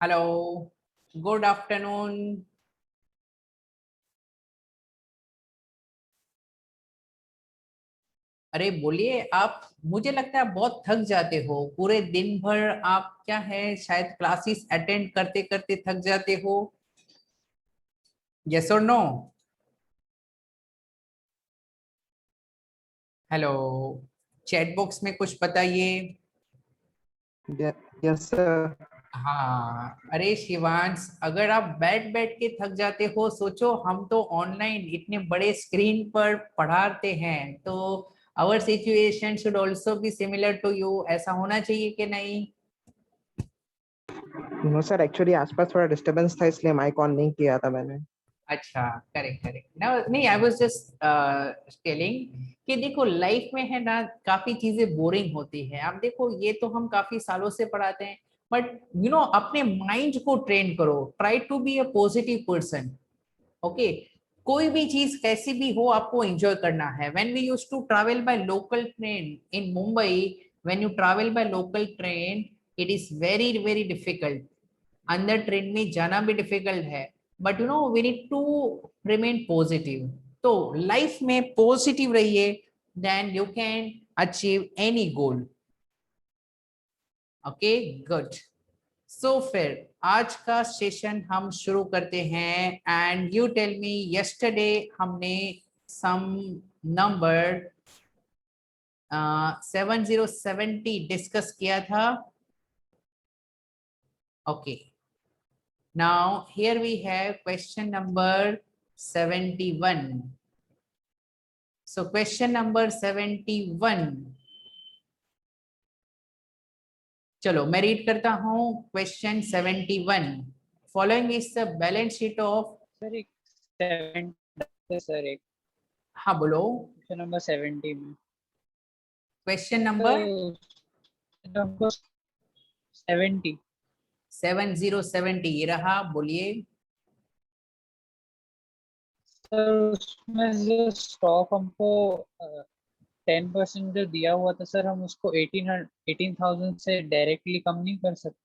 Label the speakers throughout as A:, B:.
A: Hello, good afternoon. अरे बोलिए आप। मुझे लगता है आप बहुत थक जाते हो पूरे दिन भर। आप क्या है, शायद क्लासेस अटेंड करते करते थक जाते हो। यस और नो? हेलो, चैट बॉक्स में कुछ बताइए।
B: Yes sir.
A: हाँ, अरे शिवांश, अगर आप बैठ बैठ के थक जाते हो, सोचो हम तो ऑनलाइन इतने बड़े स्क्रीन पर पढ़ाते हैं, तो our situation should also be similar to you. ऐसा होना चाहिए कि नहीं?
B: नो सर, एक्चुअली आसपास थोड़ा डिस्टरबेंस था इसलिए माइक ऑन नहीं किया था मैंने।
A: अच्छा, करेक्ट करेक्ट ना। नहीं, आई वाज जस्ट टेलिंग कि देखो लाइफ में है ना, काफी चीजें बोरिंग होती है। आप देखो, ये तो हम काफी सालों से पढ़ाते हैं, बट अपने माइंड को ट्रेन करो। Try to be a positive person. Okay, कोई भी चीज कैसी भी हो, आपको एंजॉय करना है। When we used to travel by local train in Mumbai, when you travel by local train, it is very very difficult. अंदर ट्रेन में जाना भी डिफिकल्ट है, but we need to remain positive. तो लाइफ में पॉजिटिव रहिए, then you can achieve any goal. Okay, good. So फिर आज का सेशन हम शुरू करते हैं। And you tell me, yesterday हमने सम नंबर 7070 डिस्कस किया था। Okay, now here we have question number 71. So question number 71, चलो मैं रीड करता हूँ। Question 71, following is the balance sheet of.
C: Sir एक 70 सर एक
A: हाँ बोलो।
C: क्वेश्चन नंबर 70 में
A: क्वेश्चन नंबर
C: तो नंबर 70
A: 7070 ये रहा, बोलिए।
C: सर उसमें जो स्टॉक हमको 10% जो दिया हुआ था सर, हम उसको 18,000 से डायरेक्टली कम नहीं कर सकते?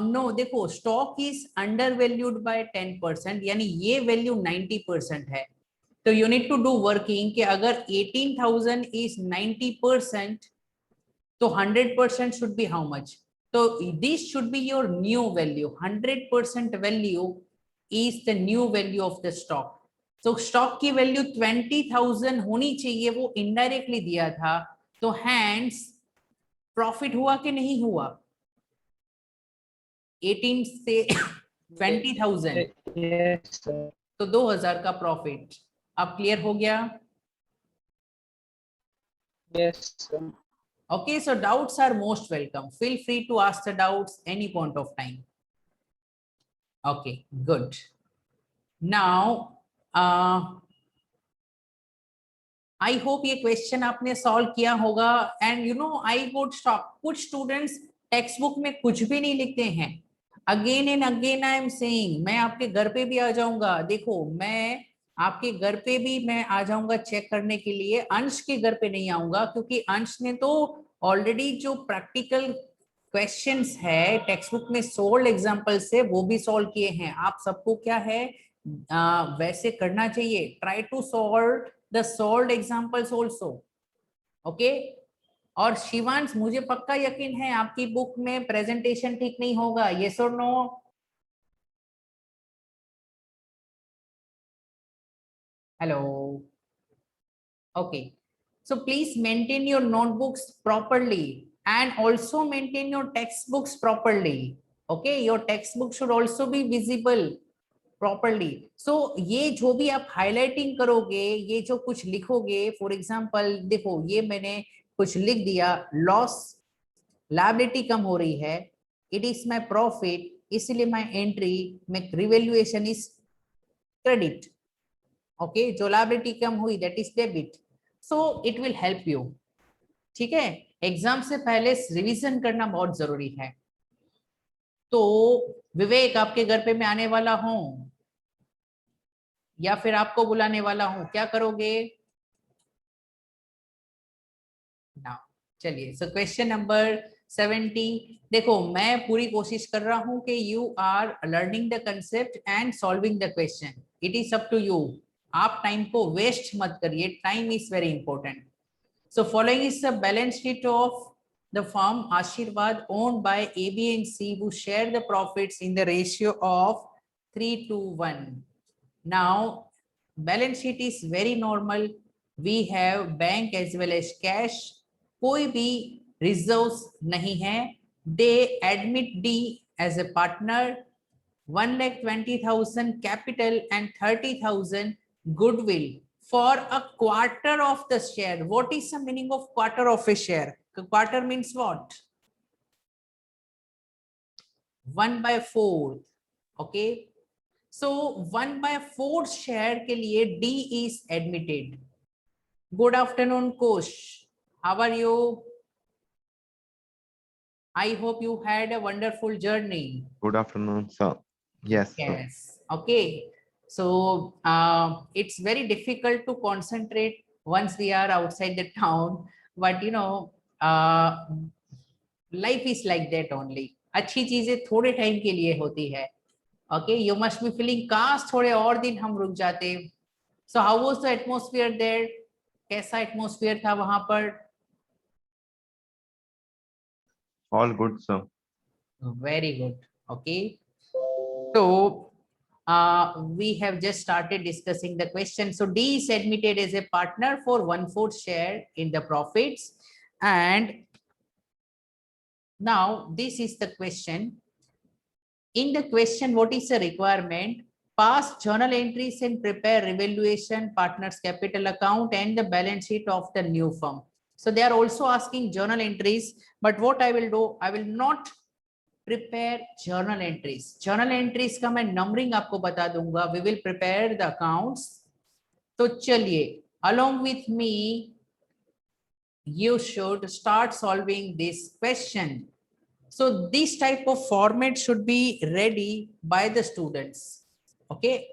A: नो, देखो stock is undervalued by 10%, यानी ये वैल्यू 90% है। तो you need to do working कि अगर 18,000 इज 90%, तो 100% शुड बी हाउ मच? तो this should be your new value. 100% value is the new value of the stock. तो स्टॉक की वैल्यू 20,000 होनी चाहिए, वो इनडायरेक्टली दिया था। तो हैंड्स प्रॉफिट हुआ कि नहीं हुआ? 18 से 20,000,
C: यस सर।
A: तो 2,000 का प्रॉफिट। अब क्लियर हो गया?
C: Yes sir.
A: Okay, so doubts are most welcome. Feel free to ask the doubts any point of time. Okay, good. Now, I hope ये क्वेश्चन आपने सॉल्व किया होगा। एंड आई वुड स्टॉप, कुछ students text book में कुछ भी नहीं लिखते हैं। Again and again I am saying, मैं आपके घर पे भी आ जाऊंगा। देखो, मैं आपके घर पे भी मैं आ जाऊंगा चेक करने के लिए। अंश के घर पे नहीं आऊंगा, क्योंकि अंश ने तो ऑलरेडी जो प्रैक्टिकल क्वेश्चंस है टेक्स्ट बुक में सोल्व एग्जांपल से, वो भी सॉल्व किए हैं। आप सबको क्या है, वैसे करना चाहिए। Try to solve the solve examples also. Okay. और शिवांश, मुझे पक्का यकीन है आपकी बुक में प्रेजेंटेशन ठीक नहीं होगा। यस और no? Hello. Okay, so please maintain your notebooks properly and also maintain your textbooks properly. Okay, your textbook should also be visible properly. So ये जो भी आप highlighting करोगे, ये जो कुछ लिखोगे, for example देखो ये मैंने कुछ लिख दिया, loss liability कम हो रही है, it is my profit, इसलिए my entry में revaluation is credit. ओके, जो लायबिलिटी कम हुई that is debit. So it will help you. ठीक है, एग्जाम से पहले रिवीजन करना बहुत जरूरी है। तो विवेक, आपके घर पे मैं आने वाला हूं या फिर आपको बुलाने वाला हूं, क्या करोगे नाउ? चलिए, सो क्वेश्चन नंबर 70। देखो मैं पूरी कोशिश कर रहा हूं कि you are learning the concept and solving the question, it is up to you. आप टाइम को वेस्ट मत करिए, time is very important. So following is the balance sheet of the firm Ashirvad owned by A, B and C who share the profits in the ratio of 3:1. Now balance sheet is very normal, we have bank as well as cash, कोई भी reserves नहीं है। They admit D as a partner, 1,20,000 capital and 30,000 goodwill for a quarter of the share. What is the meaning of quarter of a share? Quarter means what? 1/4. Okay, so 1/4 share के लिए D is admitted. Good afternoon, Kosh. How are you? I hope you had a wonderful journey.
D: Good afternoon, sir. Yes, sir.
A: Yes. Okay. So it's very difficult to concentrate once we are outside the town, but you know, life is like that only. अच्छी चीजें थोड़े time के लिए होती है। Okay, you must be feeling काश थोड़े और दिन हम रुक जाते। So how was the atmosphere there? कैसा atmosphere था वहां पर?
D: All good, sir.
A: Very good. Okay. So we have just started discussing the question. So D is admitted as a partner for 1/4 share in the profits. And now this is the question. In the question, what is the requirement? Pass journal entries and prepare revaluation, partners capital account and the balance sheet of the new firm. So they are also asking journal entries, but what I will do, I will not prepare journal entries. Journal entries का मैं numbering आपको बता दूंगा. We will prepare the accounts. तो चलिए, along with me, you should start solving this question. So this type of format should be ready by the students. Okay.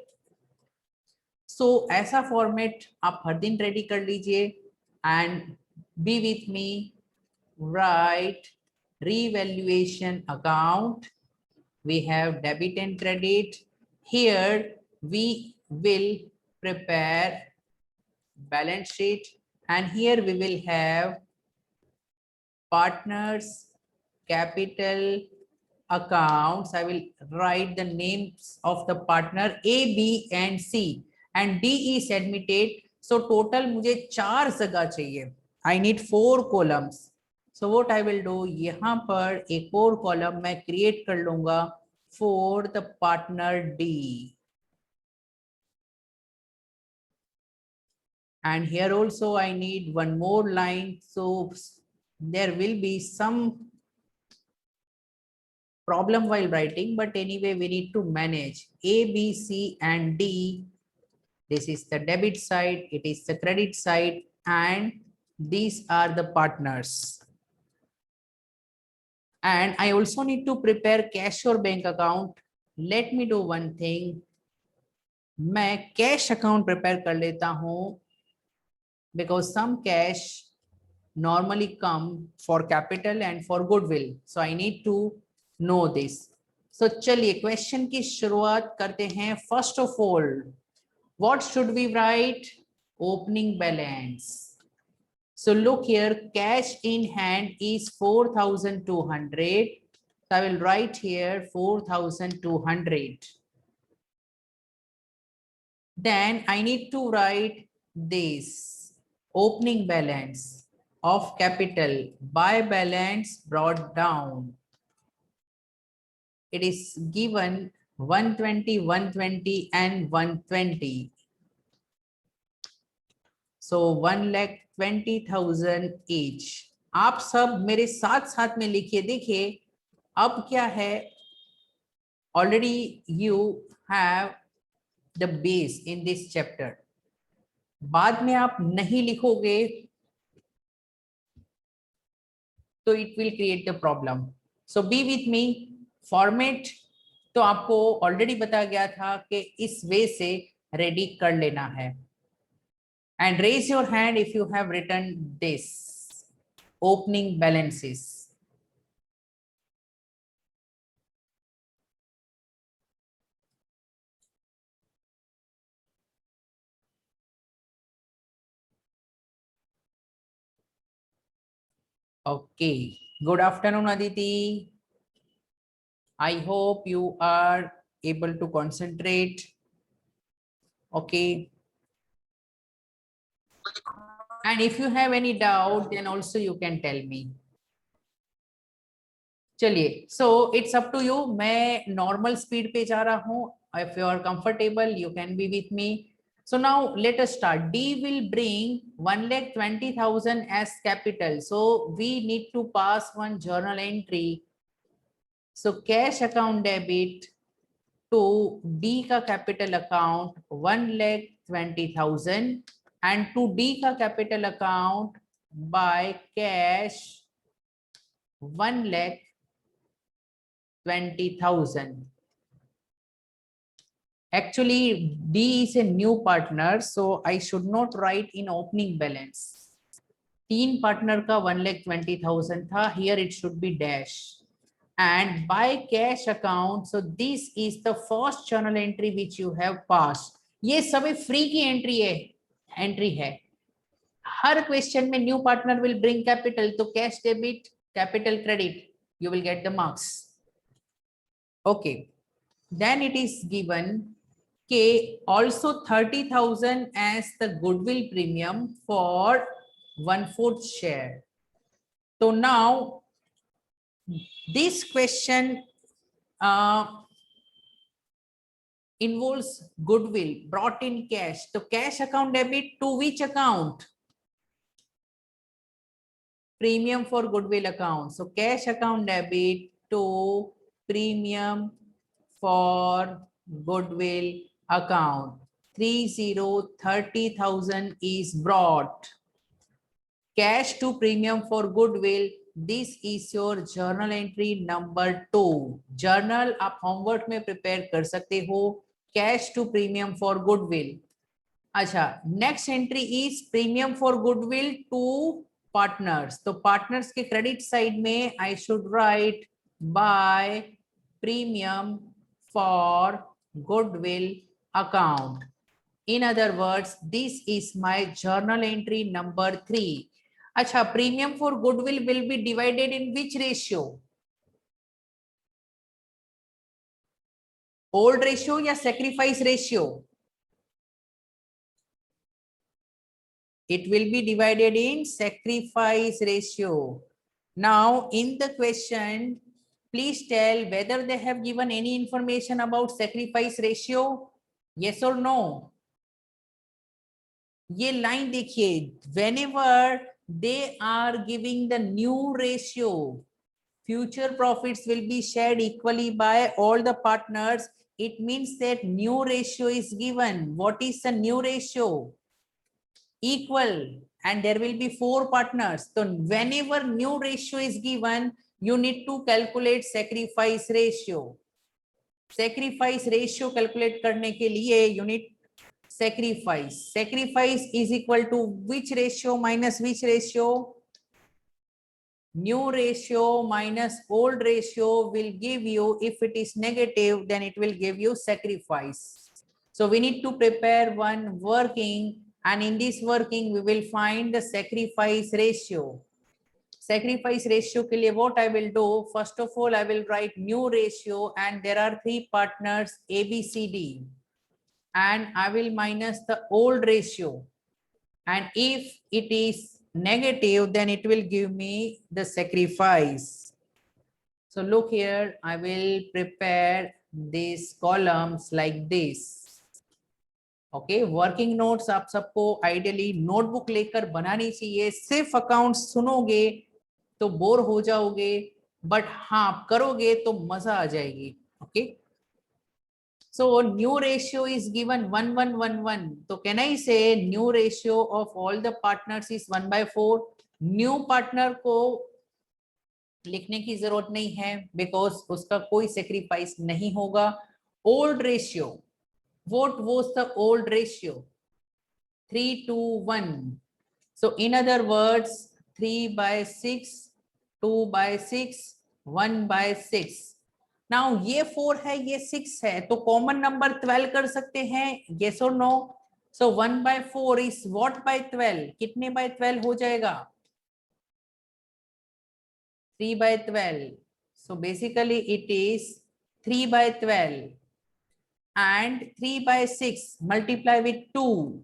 A: So ऐसा format आप हर दिन ready कर लीजिए and be with me. Write revaluation account. We have debit and credit. Here we will prepare balance sheet and here we will have partners capital accounts. I will write the names of the partner A, B and C and D is admitted. So total मुझे 4 जगह चाहिए. I need 4 columns. So what I will do, यहाँ पर एक और column मैं create कर लूंगा for the partner D. And here also I need one more line. So there will be some problem while writing, but anyway we need to manage A, B, C and D. This is the debit side, it is the credit side and these are the partners. And I also need to prepare cash or bank account. Let me do one thing. मैं cash account prepare कर लेता हूँ because some cash normally come for capital and for goodwill. So I need to know this. So चलिए question की शुरुआत करते हैं. First of all, what should we write? Opening balance. So look here, cash in hand is 4,200. So I will write here 4,200. Then I need to write this opening balance of capital by balance brought down. It is given 120, 120 and 120. So 1,20,000 each. आप सब मेरे साथ साथ में लिखिए. देखिए अब क्या है, already you have the base in this chapter. बाद में आप नहीं लिखोगे तो it will create the problem. So be with me. Format तो आपको already बताया गया था कि इस way से ready कर लेना है. And raise your hand if you have written this opening balances. Okay. Good afternoon, Aditi. I hope you are able to concentrate. Okay. And if you have any doubt, then also you can tell me. चलिए, so it's up to you. मैं normal speed पे जा रहा हूँ. If you are comfortable, you can be with me. So now let us start. D will bring 1,20,000 as capital. So we need to pass one journal entry. So cash account debit to D का capital account 1,20,000 and to D का capital account by cash 1,20,000. Actually, D is a new partner, so I should not write in opening balance. तीन partner का 1,20,000 था. Here it should be dash. And by cash account, so this is the first journal entry which you have passed. ये सभी free की entry है. हर question में new partner will bring capital, तो cash debit, capital credit, you will get the marks. Okay. Then it is given K also 30,000 as the goodwill premium for 1/4 share. So now this question involves goodwill brought in cash. So cash account debit to which account? Premium for goodwill account. So cash account debit to premium for goodwill account. 30,000 is brought. Cash to premium for goodwill. This is your journal entry number 2. Journal आप homework में prepare कर सकते हो. Cash to premium for goodwill. अच्छा, next entry is premium for goodwill to partners. तो partners के credit side में I should write by premium for goodwill account. In other words, this is my journal entry number 3. अच्छा, premium for goodwill will be divided in which ratio? Old ratio या sacrifice ratio? It will be divided in sacrifice ratio. Now, in the question, please tell whether they have given any information about sacrifice ratio. Yes or no? ये line देखिए, whenever they are giving the new ratio, future profits will be shared equally by all the partners. It means that new ratio is given. What is the new ratio? Equal, and there will be 4 partners. So whenever new ratio is given, you need to calculate sacrifice ratio. Sacrifice ratio calculate करने के लिए you need sacrifice. Sacrifice is equal to which ratio minus which ratio? New ratio minus old ratio will give you, if it is negative, then it will give you sacrifice. So we need to prepare one working, and in this working we will find the sacrifice ratio. Sacrifice ratio के लिए what I will do? First of all, I will write new ratio, and there are 3 partners A, B, C, D, and I will minus the old ratio. And if it is negative, then it will give me the sacrifice. So look here, I will prepare these columns like this. Okay, working notes आप सबको ideally notebook लेकर बनानी चाहिए. सिर्फ account सुनोगे तो bore हो जाओगे, बट हाँ करोगे तो मजा आ जाएगी. Okay. So new ratio is given 1,1,1,1. So can I say new ratio of all the partners is 1/4? New partner को लिखने की जरूरत नहीं है because उसका कोई sacrifice नहीं होगा. Old ratio. What was the old ratio? 3:1. So in other words, 3/6, 2/6, 1/6. Now ये 4 है, ये 6 है, तो कॉमन नंबर 12 कर सकते हैं. Yes or no? So 1/4 is what by 12? कितने by 12 हो जाएगा? 3 by 12. So basically it is 3 by 12 and 3 by 6 multiply with 2.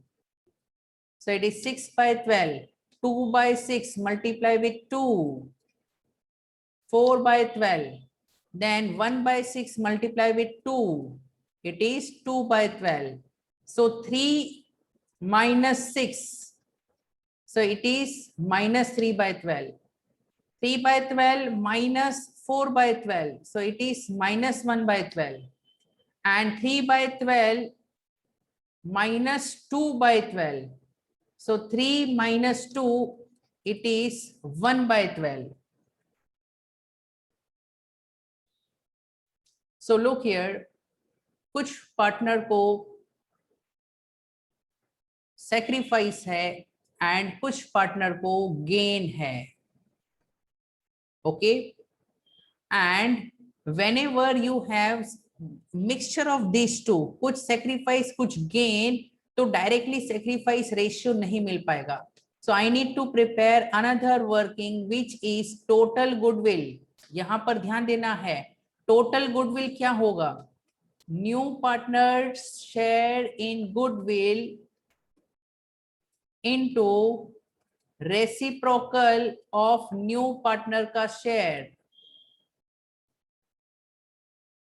A: So it is 6 by 12. 2 by 6 multiply with 2. 4 by 12. Then 1 by 6 multiply with 2. It is 2 by 12. So 3 minus 6. So it is minus 3 by 12. 3 by 12 minus 4 by 12. So it is minus 1 by 12. And 3 by 12 minus 2 by 12. So 3 minus 2, it is 1 by 12. So look here, कुछ partner को sacrifice है and कुछ partner को gain है. Okay, and whenever you have mixture of these two, कुछ sacrifice कुछ gain, तो directly sacrifice ratio नहीं मिल पाएगा. So I need to prepare another working which is total goodwill. यहाँ पर ध्यान देना है, total goodwill क्या होगा? New partners share in goodwill into reciprocal of new partner का share.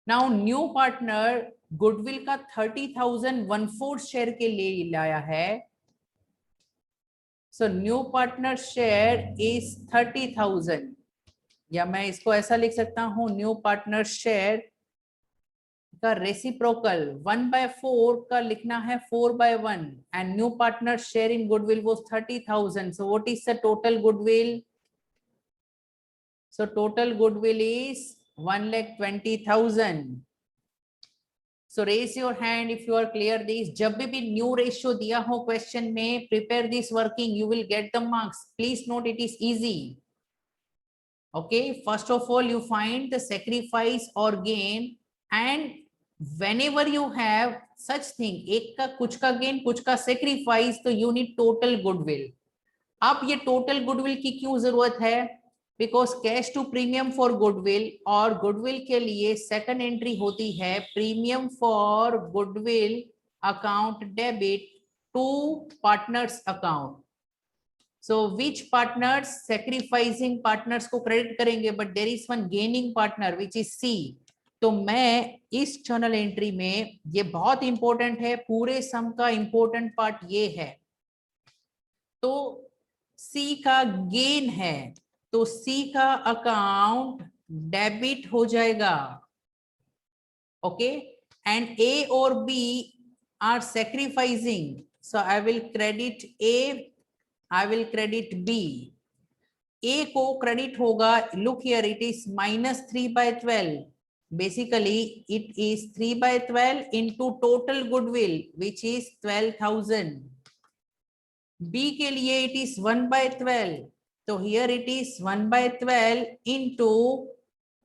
A: Now new partner goodwill का 30,000 1/4 शेयर के लिए लाया है. So new partner share is 30,000. या मैं इसको ऐसा लिख सकता हूँ, न्यू पार्टनर शेयर का रेसिप्रोकल 1/4 का लिखना है 4/1 and new partner share in goodwill was 30,000. So what is the total goodwill? So total goodwill is 1,20,000. So raise your hand if you are clear this. जब भी new ratio दिया हो question में, prepare this working, you will get the marks. Please note it is easy. Okay, first of all you find the sacrifice or gain, and whenever you have such thing, एक का कुछ का gain कुछ का sacrifice, तो you need total goodwill. अब ये total goodwill की क्यों जरूरत है? Because cash to premium for goodwill, और goodwill के लिए second entry होती है premium for goodwill account debit to partners account. So which partners? Sacrificing partners को credit करेंगे, but there is one gaining partner which is C. तो मैं इस journal entry में, ये बहुत important है, पूरे sum का important part ये है. तो C का gain है, तो C का अकाउंट डेबिट हो जाएगा. ओके, एंड A और B are sacrificing, so I will credit A, I will credit B. A को क्रेडिट होगा, look here, it is -3/12. Basically it is 3/12 into total goodwill which is 12,000. B के लिए it is 1/12. So here it is 1/12 into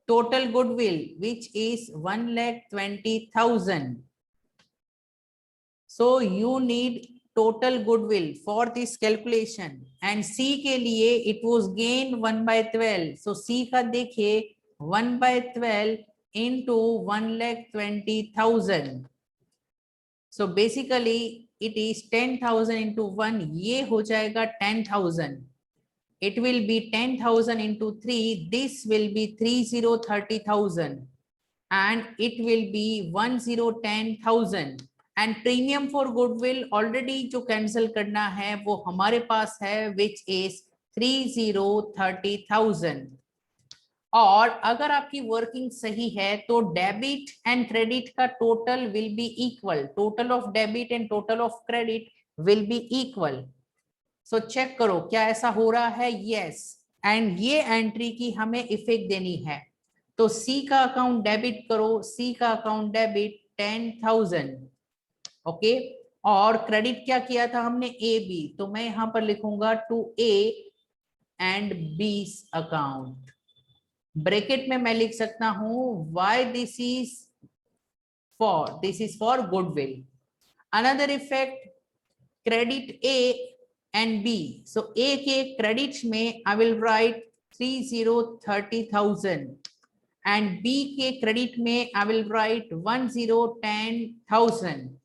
A: total goodwill which is 1,20,000. So you need total goodwill for this calculation. And C के लिए it was gain 1/12. So C का देखिए 1/12 into 1,20,000. So basically it is 10,000 into 1. ये हो जाएगा 10,000. It will be 10,000 into 3. This will be 30,30,000, and it will be 10,10,000. And premium for goodwill already जो cancel करना है वो हमारे पास है, which is 30,30,000. और अगर आपकी वर्किंग सही है तो डेबिट एंड क्रेडिट का total will be equal. Total of debit and total of credit will be equal. So check करो क्या ऐसा हो रहा है. यस, एंड ये एंट्री की हमें इफेक्ट देनी है. तो सी का अकाउंट डेबिट करो, सी का अकाउंट डेबिट 10,000. ओके, और क्रेडिट क्या किया था हमने? A B. तो मैं यहां पर लिखूंगा to A and B account. Bracket में मैं लिख सकता हूं why this is for goodwill. Another effect, credit A and B. So A के credits में I will write 30,30,000 and B के credit में I will write 10,10,000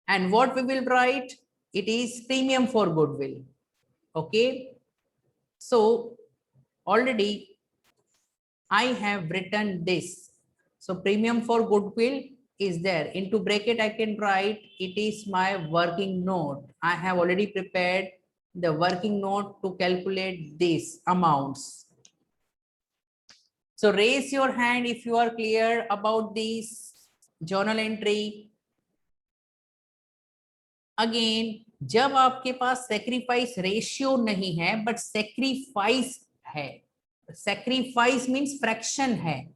A: and what we will write, it is premium for goodwill. Okay, so already I have written this. So premium for goodwill is there. Into bracket I can write it is my working note. I have already prepared the working note to calculate these amounts. So raise your hand if you are clear about this journal entry. Again, जब आपके पास sacrifice ratio नहीं है but sacrifice है, sacrifice means fraction है,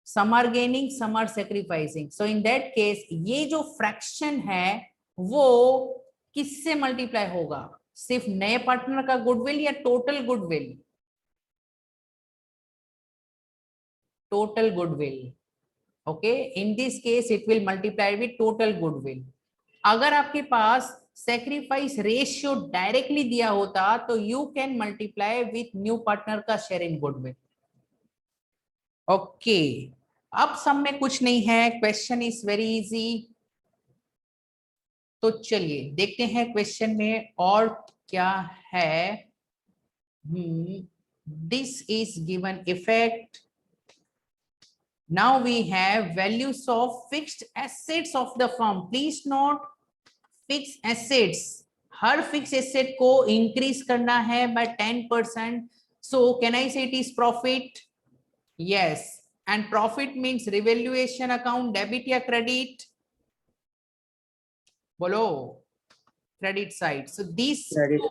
A: some are gaining, some are sacrificing. So in that case ये जो fraction है वो किससे मल्टीप्लाई होगा, सिर्फ नए पार्टनर का गुडविल या total goodwill? Total goodwill. Okay, in this case it will multiply with total goodwill. अगर आपके पास सेक्रीफाइस रेशियो डायरेक्टली दिया होता तो you can multiply with new partner का शेयर इन गुडविल. ओके, अब सब में कुछ नहीं है, क्वेश्चन इज वेरी इजी. तो चलिए देखते हैं क्वेश्चन में और क्या है. This is given effect. Now we have values of fixed assets of the firm. Please note fixed assets. Her fixed asset को increase करना है by 10%. So can I say it is profit? Yes. And profit means revaluation account, debit या credit? बोलो. Credit side. So these.
B: Credit.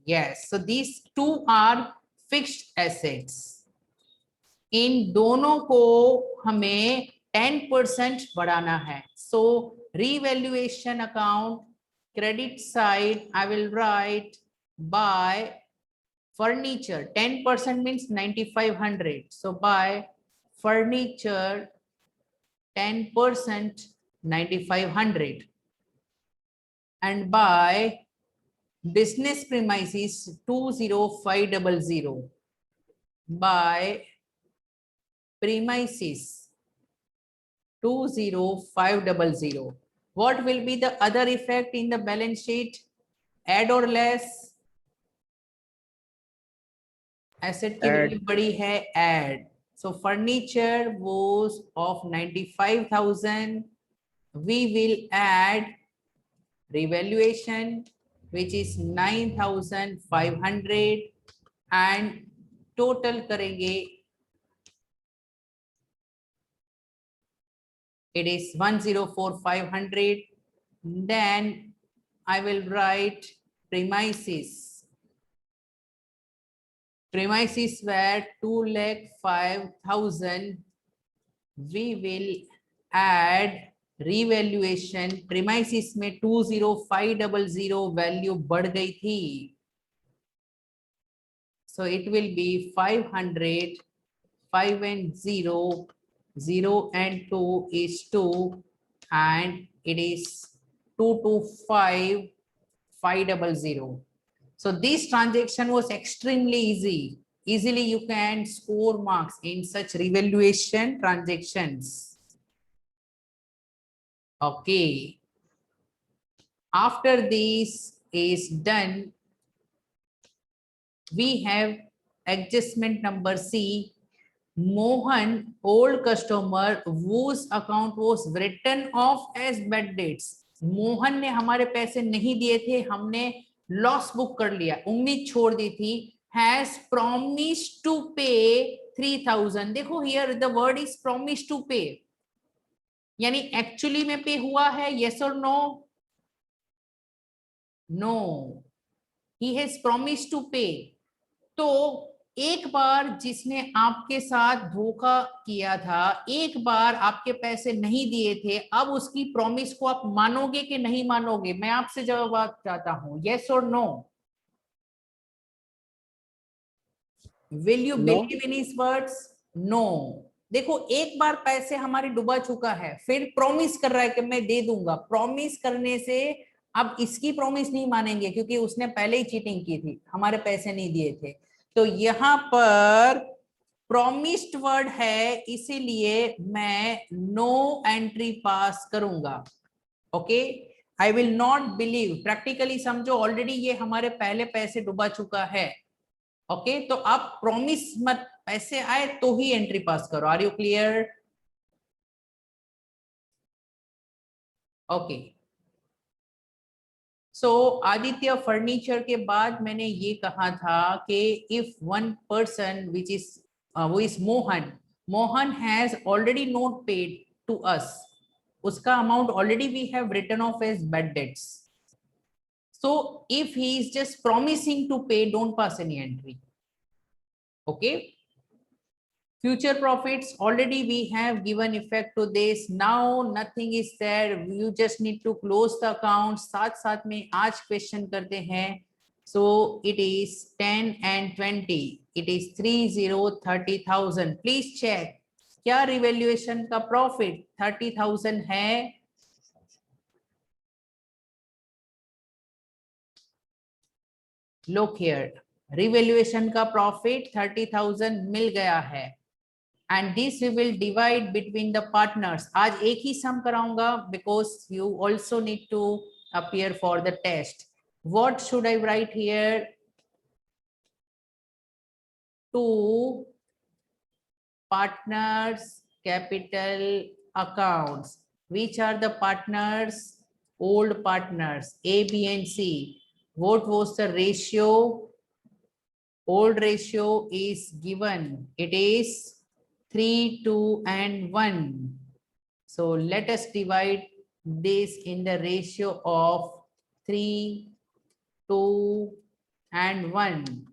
A: Yes. So these two are fixed assets. इन दोनों को हमें 10% बढ़ाना है. So revaluation account, credit side I will write by furniture. 10% means 9,500. So by furniture 10% 9,500 and by business premises 20500 by premises 20500. What will be the other effect in the balance sheet? Add or less? Asset की value बड़ी है, add. So furniture was of 95,000. We will add revaluation which is 9,500 and total करेंगे. It is 104,500. Then I will write premises. Premises were 2,05,000. We will add revaluation. Premises में 20500 value बढ़ गई थी. So it will be 500, 5 and 0. 0 and 2 is 2 and it is 225,500. So this transaction was extremely easy. Easily you can score marks in such revaluation transactions. Okay. After this is done, we have adjustment number C. Mohan, old customer whose account was written off as bad debts. Mohan ने हमारे पैसे नहीं दिए थे, हमने loss book कर लिया, उम्मीद छोड़ दी थी. Has promised to pay 3,000. देखो here the word is promised to pay. यानी एक्चुअली में पे हुआ है, yes or no? No. He has promised to pay. तो एक बार जिसने आपके साथ धोखा किया था, एक बार आपके पैसे नहीं दिए थे, अब उसकी प्रॉमिस को आप मानोगे कि नहीं मानोगे? मैं आपसे जवाब चाहता हूं, yes or no? Will you believe in his words? No. देखो एक बार पैसे हमारे डूबा चुका है, फिर प्रॉमिस कर रहा है कि मैं दे दूंगा. प्रॉमिस करने से अब इसकी प्रॉमिस नहीं मानेंगे क्योंकि उसने पहले ही चीटिंग की थी, हमारे पैसे नहीं दिए थे. तो यहाँ पर प्रॉमिस्ड वर्ड है, इसीलिए मैं नो एंट्री पास करूंगा। Okay, I will not believe, practically समझो ऑलरेडी ये हमारे पहले पैसे डुबा चुका है। ओके, तो आप प्रॉमिस मत, पैसे आए तो ही एंट्री पास करो। Are you clear? Okay, so Aditya furniture के बाद मैंने ये कहा था कि if one person which is वो is Mohan, Mohan has already not paid to us, उसका amount already we have written off as bad debts. So if he is just promising to pay, don't pass any entry. Okay, future profits already we have given effect to this. Now nothing is there, you just need to close the account. साथ साथ में आज question करते हैं। So it is 10 and 20, it is 30,000. Please check क्या revaluation का profit 30,000 है? Look here, revaluation का प्रॉफिट 30,000 मिल गया है, and this we will divide between the partners. आज एक ही सम कराऊंगा because you also need to appear for the test. What should I write here? Two partners capital accounts. Which are the partners? Old partners A, B and C. What was the ratio? Old ratio is given, it is 3, 2 and 1. So let us divide this in the ratio of 3, 2 and 1.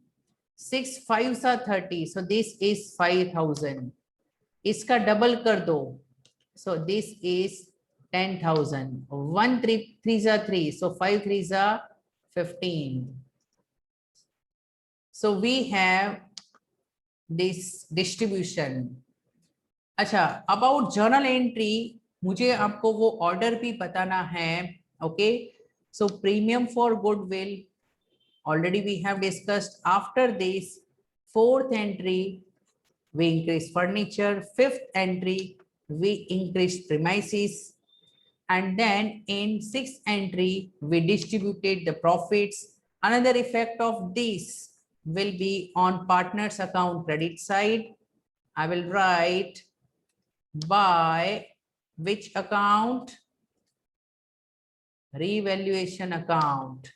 A: 6 5s are 30, so this is 5,000. इसका double कर दो, so this is 10,000. 1 3 3s are 3, so 5 3s are 15. So we have this distribution. अच्छा, about journal entry, मुझे आपको वो order भी बताना है। Okay, so premium for goodwill already we have discussed. After this, fourth entry we increase furniture, fifth entry we increase premises, and then in sixth entry we distributed the profits. Another effect of this will be on partners account credit side. I will write by which account? Revaluation account,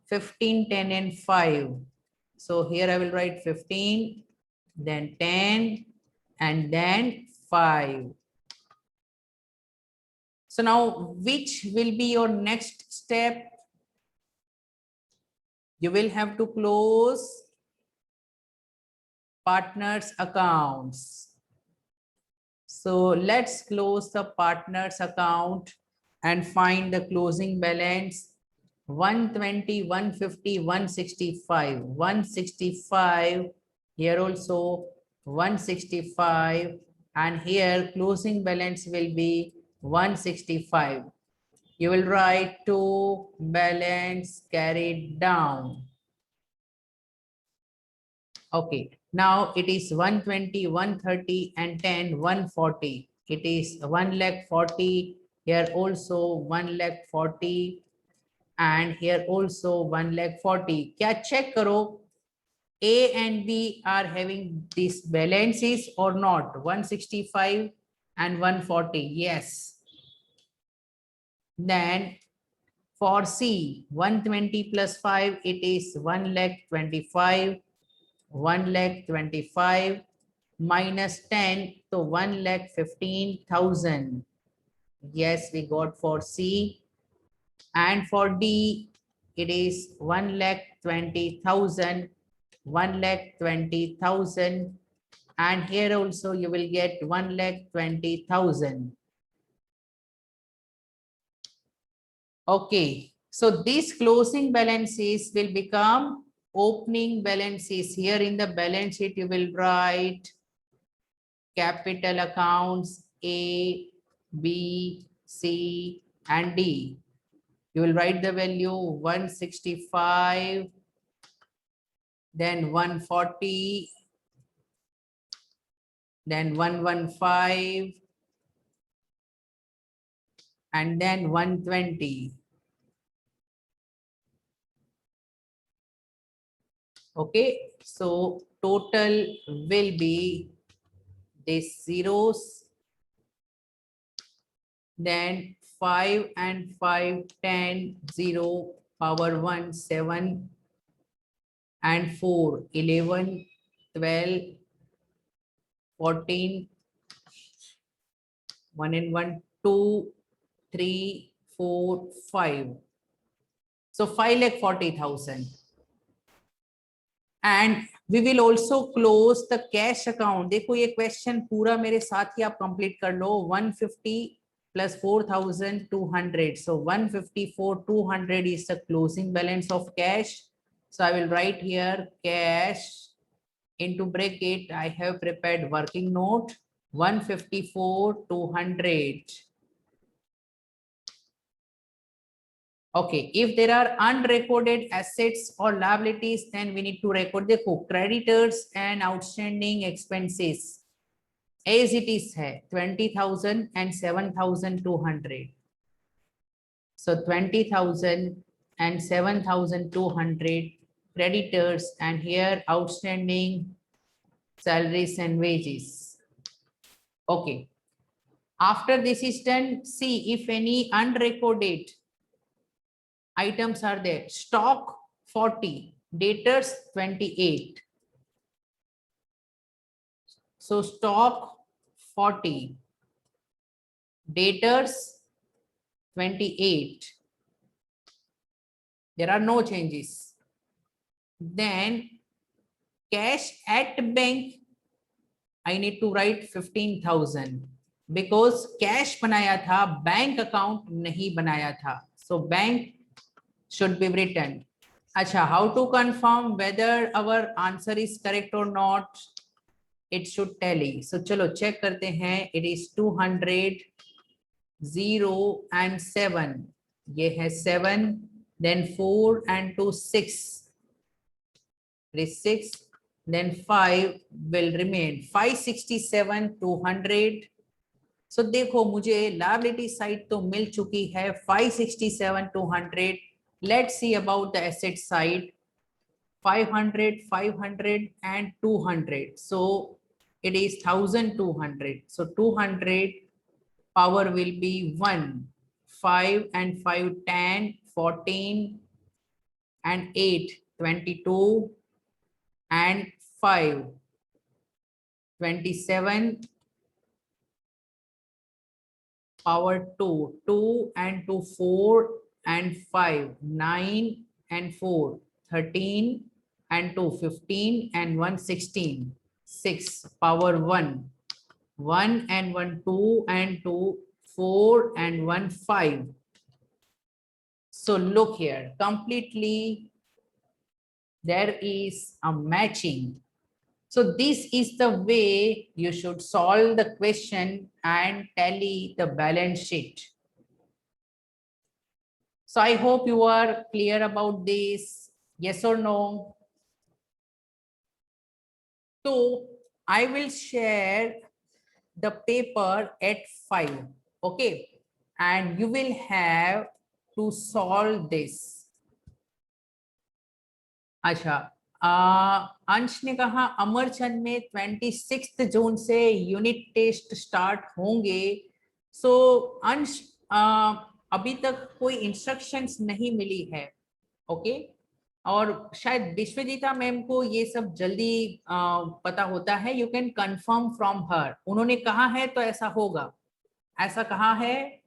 A: 15, 10 and 5. So here I will write 15, then 10 and then 5. So now which will be your next step? You will have to close partners accounts. So let's close the partners account and find the closing balance. 120, 150, 165, 165, here also 165, and here closing balance will be 165. You will write to balance carried down. Okay, now it is 120, 130 and 10, 140. It is 1,40,000. Here also 1,40,000 and here also 1,40,000. क्या check करो? A and B are having these balances or not? 165 and 140. Yes. Then for C, 120 plus 5, it is 1,25,000. 1,25,000 minus 10, so 1,15,000. Yes, we got for C. And for D, it is 1,20,000, 1,20,000. And here also you will get 1,20,000. Okay, so these closing balances will become opening balances. Here in the balance sheet, you will write capital accounts A, B, C, and D. You will write the value 165, then 140, then 115, and then 120. Okay, so total will be these zeros, then 5 and 5, 10, 0, power 1, 7, and 4, 11, 12, 14, 1 and 1, 2, 3, 4, 5. So 5,40,000. And we will also close the cash account. देखो ये question पूरा मेरे साथ ही आप complete कर लो. 150 plus 4,200. So 154,200 is the closing balance of cash. So I will write here cash into bracket. I have prepared working note 154,200. Okay, if there are unrecorded assets or liabilities, then we need to record the creditors and outstanding expenses. As it is hai 20,000 and 7,200. So 20,000 and 7,200 creditors, and here outstanding salaries and wages. Okay. After this is done, see if any unrecorded items are there. Stock 40, debtors 28. So stock 40, debtors 28. There are no changes. Then cash at bank, I need to write 15,000 because cash बनाया था, bank account नहीं बनाया था. So bank should be written. Acha, how to confirm whether our answer is correct or not? It should tally. So chalo check karte hain. It is 200, 0 and 7. Ye hai 7, then 4 and 2, 6. It is 6, then 5 will remain. 567, 200. So देखो मुझे liability side तो मिल चुकी है 567, 200. Let's see about the asset side. 500, 500 and 200. So it is 1,200. So 200 power will be 1. 5 and 5, 10, 14 and 8, 22 and 5, 27. Power 2, 2 and 2, 4 and 5, 9 and 4, 13 and 2, 15 and 1, 16, 6, power 1, 1 and 1, 2 and 2, 4 and 1, 5. So look here, completely there is a matching. So this is the way you should solve the question and tally the balance sheet. So I hope you are clear about this. Yes or no? So I will share the paper at 5. Okay. And you will have to solve this. अच्छा. अंश ने कहा अमरचंद में 26 जून से unit test start होंगे. सो अंश अभी तक कोई इंस्ट्रक्शंस नहीं मिली है. ओके. और शायद विश्वजीता मैम को ये सब जल्दी पता होता है. You can confirm from her. उन्होंने कहा है तो ऐसा होगा. ऐसा कहा है.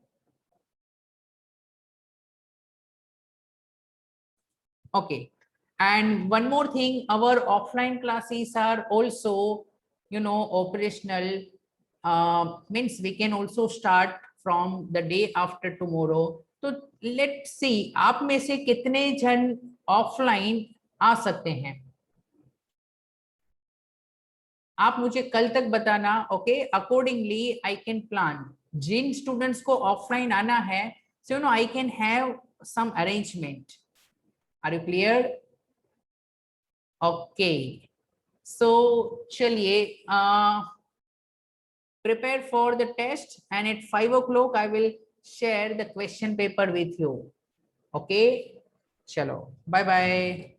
A: Okay. And one more thing, our offline classes are also, operational. Means we can also start from the day after tomorrow. So let's see, आप में से कितने जन offline आ सकते हैं? आप मुझे कल तक बताना. Okay, accordingly I can plan. Jin students को offline आना है, so I can have some arrangement. Are you clear? Okay. So chaliye, prepare for the test, and at 5 o'clock I will share the question paper with you. Okay. Chalo. Bye bye.